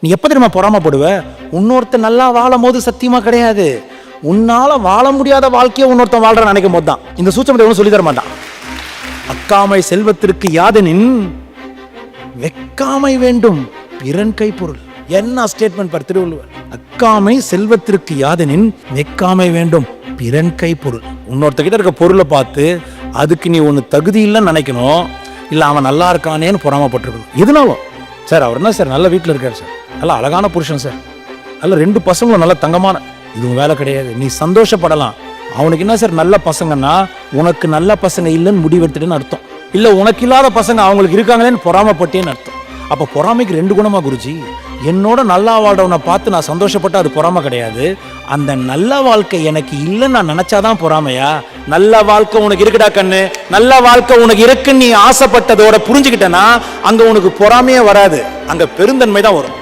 நீ எப்போ தெரியுமா பொறாமப்படுவ? இன்னொருத்தர் நல்லா வாழும் போது சத்தியமா கிடையாது. உன்னால வாழ முடியாத வாழ்க்கையை இன்னொருத்தன் வாழ்ற நினைக்கும் போது தான். இந்த சூட்சமத்தை ஒன்றும் சொல்லி தர மாட்டான். அக்காமை செல்வத்திற்கு யாதெனின் வெக்காமை வேண்டும் பிறன் கை பொருள். என்ன ஸ்டேட்மெண்ட் பார் திருவள்ளுவர். அக்காமை செல்வத்திற்கு யாதெனின் வெக்காமை வேண்டும் பிறன் கை பொருள். இன்னொருத்தகிட்ட இருக்க பொருளை பார்த்து அதுக்கு நீ ஒன்று தகுதி இல்லைன்னு நினைக்கணும், இல்லை அவன் நல்லா இருக்கானேன்னு பொறாமப்பட்டிருக்கணும். எதுனாலும் சார் அவர் என்ன சார் நல்ல வீட்டில் இருக்கார் சார், நல்லா அழகான புருஷன் சார், நல்ல 2 பசங்களும் நல்ல தங்கமான, இதுவும் வேலை கிடையாது, நீ சந்தோஷப்படலாம். அவனுக்கு என்ன சார் நல்ல பசங்கன்னா உனக்கு நல்ல பசங்க இல்லைன்னு முடிவெடுத்துட்டுன்னு அர்த்தம். இல்லை உனக்கு இல்லாத பசங்க அவங்களுக்கு இருக்காங்களேன்னு பொறாமப்பட்டேன்னு அர்த்தம். அப்போ பொறாமைக்கு 2 குணமா குருஜி? என்னோட நல்லா வாழ்றவனை பார்த்து நான் சந்தோஷப்பட்ட அது பொறாமை கிடையாது. அந்த நல்ல வாழ்க்கை எனக்கு இல்லைன்னு நான் நினைச்சாதான் பொறாமையா? நல்ல வாழ்க்கை உனக்கு இருக்குடா கண்ணு, நல்ல வாழ்க்கை உனக்கு இருக்குன்னு நீ ஆசைப்பட்டதோட புரிஞ்சுக்கிட்டனா அங்க உனக்கு பொறாமையே வராது, அங்க பெருந்தன்மை தான் வரும்.